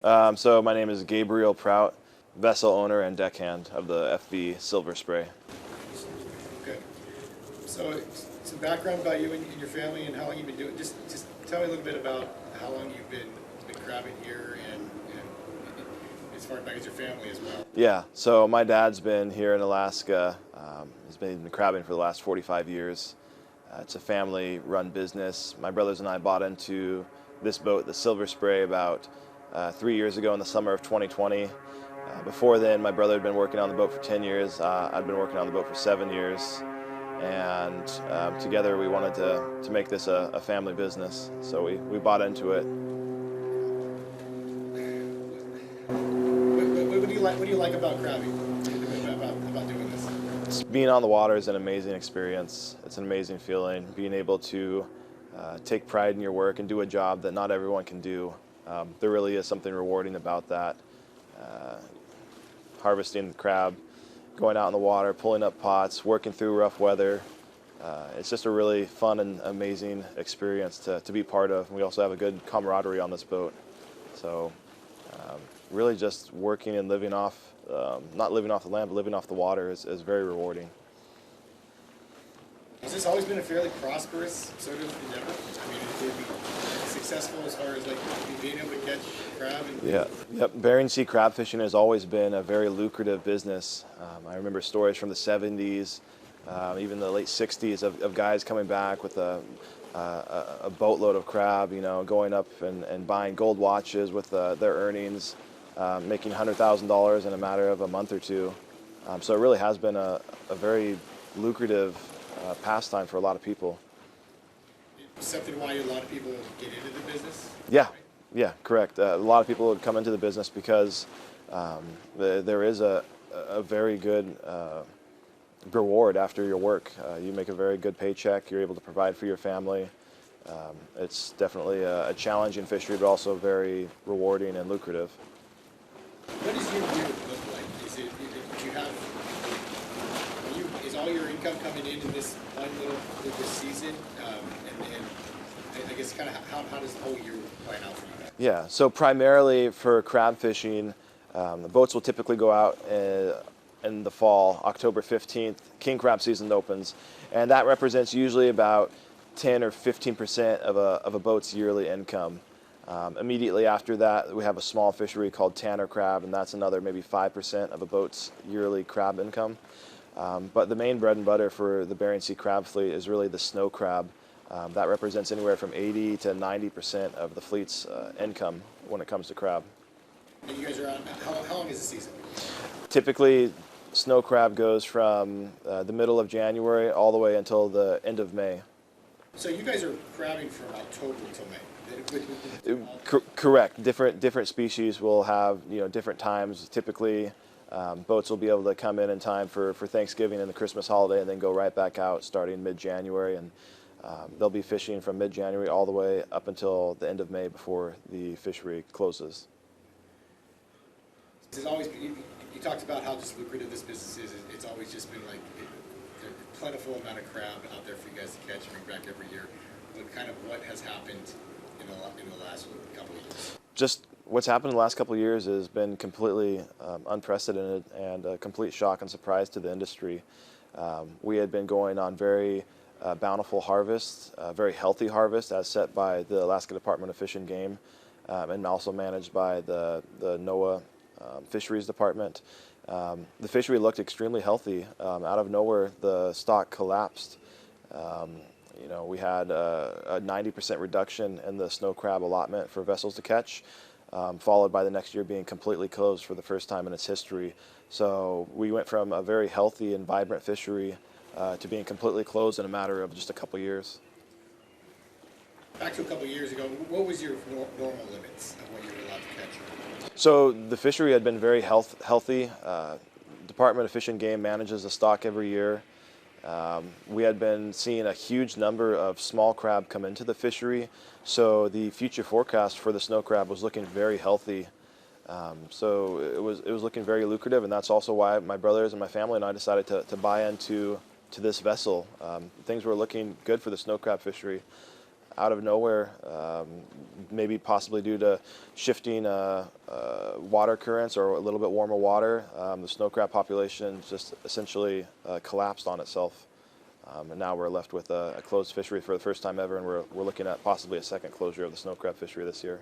So my name is Gabriel Prout, vessel owner and deckhand of the FV Silver Spray. Okay. So some background about you and your family and how long you've been doing. Just tell me a little bit about how long you've been crabbing here and as far back as your family as well. Yeah, so my dad's been here in Alaska. He's been crabbing for the last 45 years. It's a family-run business. My brothers and I bought into this boat, the Silver Spray, about 3 years ago in the summer of 2020. Before then, my brother had been working on the boat for 10 years. I'd been working on the boat for 7 years. And together we wanted to make this a family business. So we bought into it. What do you like about crabbing? About doing this? Being on the water is an amazing experience. It's an amazing feeling. Being able to take pride in your work and do a job that not everyone can do. There really is something rewarding about that. Harvesting the crab, going out in the water, pulling up pots, working through rough weather. It's just a really fun and amazing experience to be part of. We also have a good camaraderie on this boat. So really just working and living off, not living off the land, but living off the water is very rewarding. Has this always been a fairly prosperous sort of endeavor? I mean, it would be successful as far as like being able to catch crab? Yep. Bering Sea crab fishing has always been a very lucrative business. I remember stories from the 70s, even the late 60s of guys coming back with a boatload of crab, going up and buying gold watches with their earnings, making $100,000 in a matter of a month or two. So it really has been a very lucrative pastime for a lot of people. Something why a lot of people get into the business? Yeah, correct. A lot of people would come into the business because there is a very good reward after your work. You make a very good paycheck. You're able to provide for your family. It's definitely a challenging fishery, but also very rewarding and lucrative. What does your year look like? Is all your income coming into this one this season? And I guess kind of how does the whole year plan out for you guys? Yeah, so primarily for crab fishing, the boats will typically go out in the fall, October 15th, king crab season opens, and that represents usually about 10 or 15% of a boat's yearly income. Immediately after that, we have a small fishery called tanner crab, and that's another maybe 5% of a boat's yearly crab income. But the main bread and butter for the Bering Sea crab fleet is really the snow crab. That represents anywhere from 80 to 90% of the fleet's income when it comes to crab. And you guys are on, how long is the season? Typically, snow crab goes from the middle of January all the way until the end of May. So you guys are crabbing from October until May? Correct. Different species will have different times. Typically, boats will be able to come in time for Thanksgiving and the Christmas holiday, and then go right back out starting mid-January. And they'll be fishing from mid-January all the way up until the end of May before the fishery closes. It's always you talked about how just lucrative this business is. It's always just been like a plentiful amount of crab out there for you guys to catch and bring back every year. What has happened in the last couple of years? Just what's happened in the last couple of years has been completely unprecedented and a complete shock and surprise to the industry. We had been going on very bountiful harvests, very healthy harvest as set by the Alaska Department of Fish and Game, and also managed by the NOAA Fisheries Department. The fishery looked extremely healthy. Out of nowhere, the stock collapsed. We had a 90% reduction in the snow crab allotment for vessels to catch, followed by the next year being completely closed for the first time in its history. So we went from a very healthy and vibrant fishery to being completely closed in a matter of just a couple years. Back to a couple of years ago, what was your normal limits of what you were allowed to catch? So the fishery had been very healthy. Department of Fish and Game manages the stock every year. We had been seeing a huge number of small crab come into the fishery, so the future forecast for the snow crab was looking very healthy. So it was looking very lucrative, and that's also why my brothers and my family and I decided to buy into this vessel. Things were looking good for the snow crab fishery. out of nowhere, maybe possibly due to shifting water currents or a little bit warmer water. The snow crab population just essentially collapsed on itself. And now we're left with a closed fishery for the first time ever, and we're looking at possibly a second closure of the snow crab fishery this year.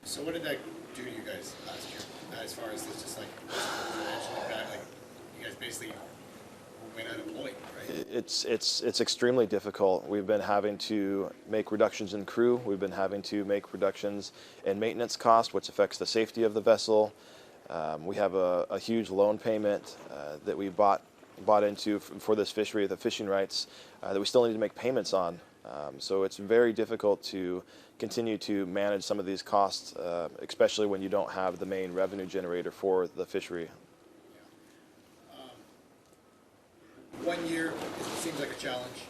So what did that do to you guys last year? As far as this, just like financial impact, like you guys basically went unemployed, right? It's extremely difficult. We've been having to make reductions in crew. We've been having to make reductions in maintenance cost, which affects the safety of the vessel. We have a huge loan payment that we bought into for this fishery, the fishing rights, that we still need to make payments on. So it's very difficult to continue to manage some of these costs, especially when you don't have the main revenue generator for the fishery. 1 year seems like a challenge,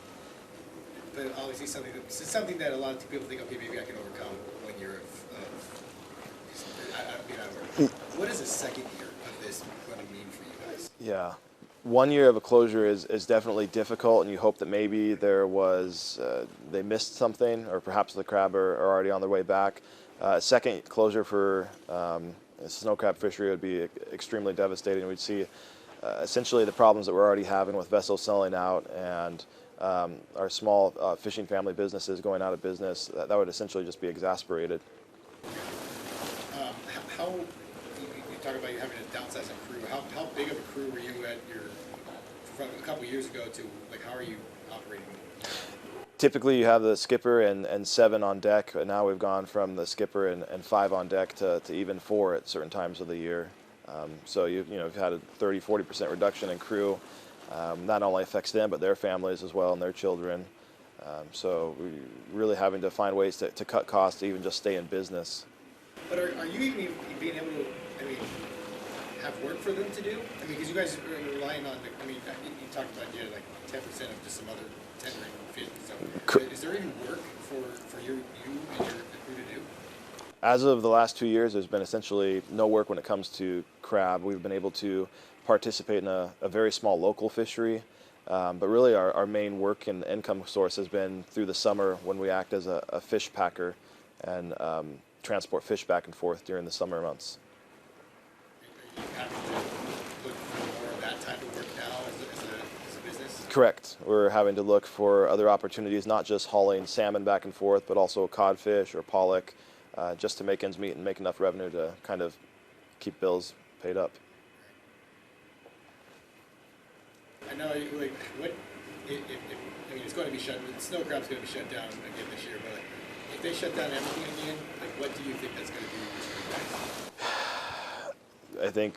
but obviously something that a lot of people think, okay, maybe I can overcome 1 year of what is the second year of this going to mean for you guys? Yeah. 1 year of a closure is definitely difficult, and you hope that maybe there was they missed something, or perhaps the crab are already on their way back. Second closure for the snow crab fishery would be extremely devastating. We'd see essentially the problems that we're already having with vessels selling out and our small fishing family businesses going out of business. That would essentially just be exasperated. How you talk about you having to downsize a crew? How big of a crew were you at from a couple years ago to, like, how are you operating? Typically you have the skipper and 7 on deck, and now we've gone from the skipper and 5 on deck to even 4 at certain times of the year. So you've had a 30-40% reduction in crew. Not only affects them, but their families as well and their children. So we're really having to find ways to cut costs to even just stay in business. But are you even being able to, have work for them to do? Because you guys are relying on, you talked about you had like 10% of just some other tendering fishing stuff. Is there any work for you and your crew to do? As of the last 2 years, there's been essentially no work when it comes to crab. We've been able to participate in a very small local fishery, but really our main work and income source has been through the summer when we act as a fish packer and transport fish back and forth during the summer months. Are you having to look for more of that type of work now as a business? Correct. We're having to look for other opportunities, not just hauling salmon back and forth, but also codfish or pollock, just to make ends meet and make enough revenue to kind of keep bills paid up. I know, it's going to be shut. Snow crab's going to be shut down again this year, but if they shut down everything again, what do you think that's going to do for you guys? I think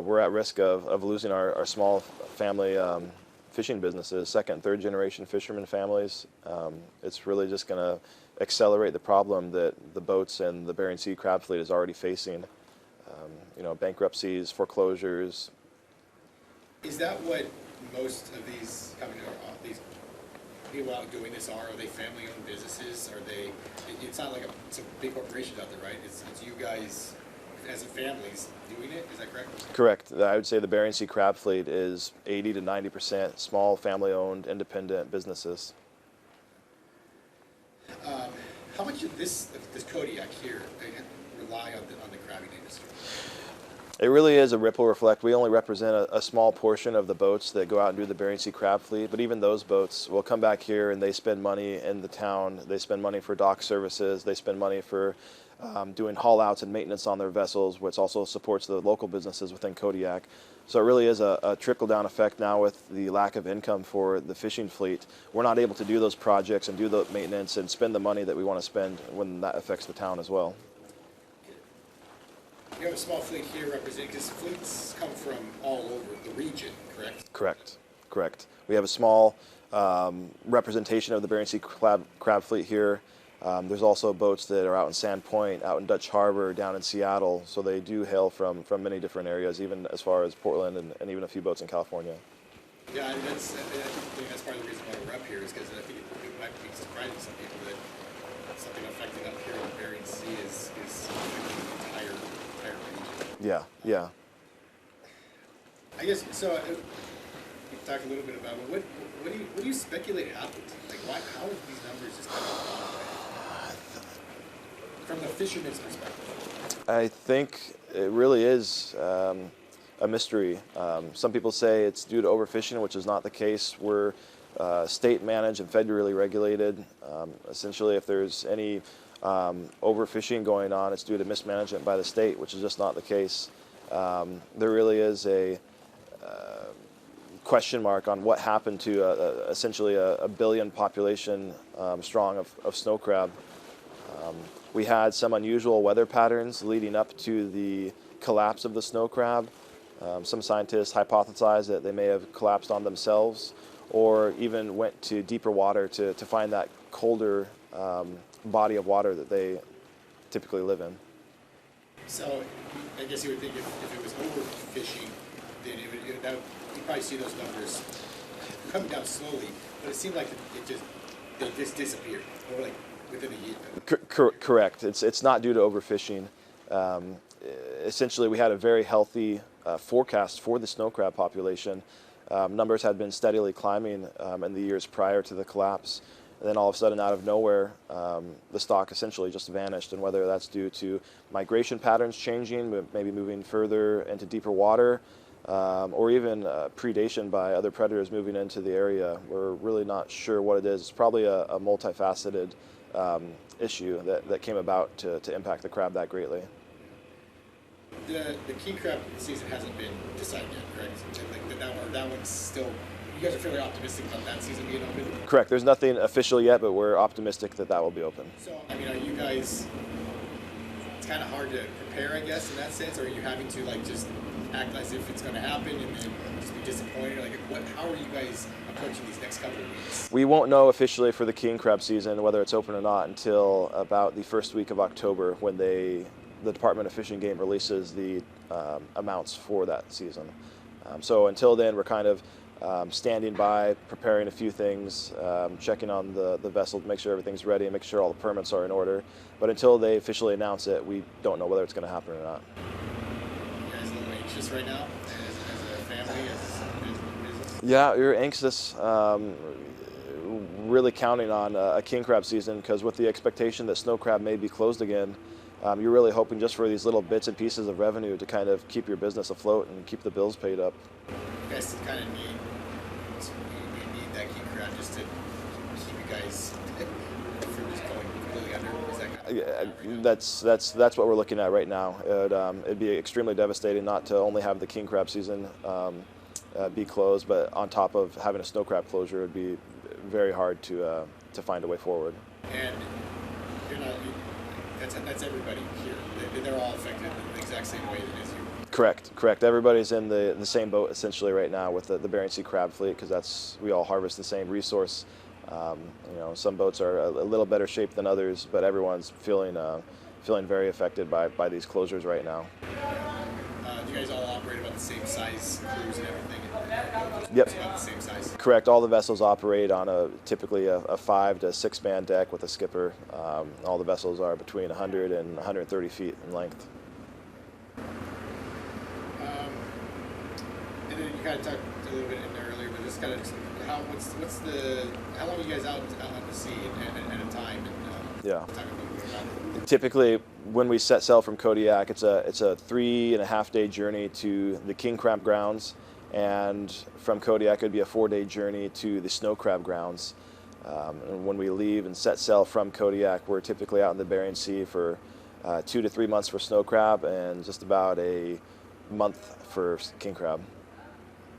we're at risk of losing our small family fishing businesses, second, third generation fisherman families. It's really just going to accelerate the problem that the boats and the Bering Sea crab fleet is already facing. Bankruptcies, foreclosures. Is that what most of these these people out doing this are? Are they family-owned businesses? Are they? It's not like some big corporations out there, right? It's you guys as a families doing it. Is that correct? Correct. I would say the Bering Sea crab fleet is 80 to 90% small family-owned independent businesses. How much of this Kodiak here rely on the crabbing industry? It really is a ripple effect. We only represent a small portion of the boats that go out and do the Bering Sea crab fleet, but even those boats will come back here and they spend money in the town. They spend money for dock services. They spend money for doing haul outs and maintenance on their vessels, which also supports the local businesses within Kodiak. So it really is a trickle-down effect now with the lack of income for the fishing fleet. We're not able to do those projects and do the maintenance and spend the money that we want to spend when that affects the town as well. You have a small fleet here representing, because fleets come from all over the region, correct? Correct. We have a small representation of the Bering Sea crab fleet here. There's also boats that are out in Sand Point, out in Dutch Harbor, down in Seattle. So they do hail from many different areas, even as far as Portland and even a few boats in California. Yeah, I think that's part of the reason why we're up here, is because I think it might be surprising to some people that something affecting up here in the Bering Sea is affecting the entire region. Yeah. I guess, so you talked a little bit about it. what do you speculate happened? Like, how have these numbers just kind of gone away? From the fisherman's perspective. I think it really is a mystery. Some people say it's due to overfishing, which is not the case. We're state managed and federally regulated. Essentially, if there's any overfishing going on, it's due to mismanagement by the state, which is just not the case. There really is a question mark on what happened to essentially a billion population strong of snow crab. We had some unusual weather patterns leading up to the collapse of the snow crab. Some scientists hypothesize that they may have collapsed on themselves or even went to deeper water to find that colder body of water that they typically live in. So I guess you would think if it was overfishing, then you'd probably see those numbers come down slowly. But it seemed like they just disappeared over like within a year. Correct. It's not due to overfishing. Essentially, we had a very healthy forecast for the snow crab population. Numbers had been steadily climbing in the years prior to the collapse. And then all of a sudden, out of nowhere, the stock essentially just vanished. And whether that's due to migration patterns changing, maybe moving further into deeper water, or even predation by other predators moving into the area, we're really not sure what it is. It's probably a multifaceted issue that came about to impact the crab that greatly. The king crab season hasn't been decided yet, correct? That one's still. You guys are fairly optimistic about that season being open? Correct. There's nothing official yet, but we're optimistic that will be open. So, I mean, are you guys, it's kind of hard to prepare, I guess, in that sense, or are you having to, like, just act as if it's going to happen and then just be disappointed? Like, how are you guys approaching these next couple of weeks? We won't know officially for the king crab season, whether it's open or not, until about the first week of October when the Department of Fish and Game releases the amounts for that season. So until then, we're kind of standing by, preparing a few things, checking on the vessel to make sure everything's ready and make sure all the permits are in order. But until they officially announce it, we don't know whether it's going to happen or not. You guys a little anxious right now as a family, as a business? Yeah, we're anxious, really counting on a king crab season because with the expectation that snow crab may be closed again, you're really hoping just for these little bits and pieces of revenue to kind of keep your business afloat and keep the bills paid up. You guys kind of need that king crab just to keep you guys from just going completely under. That's what we're looking at right now. It'd be extremely devastating not to only have the king crab season be closed, but on top of having a snow crab closure, it'd be very hard to find a way forward. And you're not. That's everybody here. They're all affected in the exact same way as you. Correct. Everybody's in the same boat essentially right now with the Bering Sea crab fleet because we all harvest the same resource. Some boats are a little better shape than others, but everyone's feeling very affected by these closures right now. Do you guys all operate about the same size crews and everything? Yep. It's about the same size. Correct. All the vessels operate on typically a 5 to 6 man deck with a skipper. All the vessels are between 100 and 130 feet in length. And then you kind of talked a little bit in there earlier, but just kind of how long are you guys out at the sea at a time? And, yeah. Talk about that. Typically, when we set sail from Kodiak, it's a 3.5 day journey to the king crab grounds, and from Kodiak it'd be a 4-day journey to the snow crab grounds. And when we leave and set sail from Kodiak, we're typically out in the Bering Sea for 2 to 3 months for snow crab and just about a month for king crab.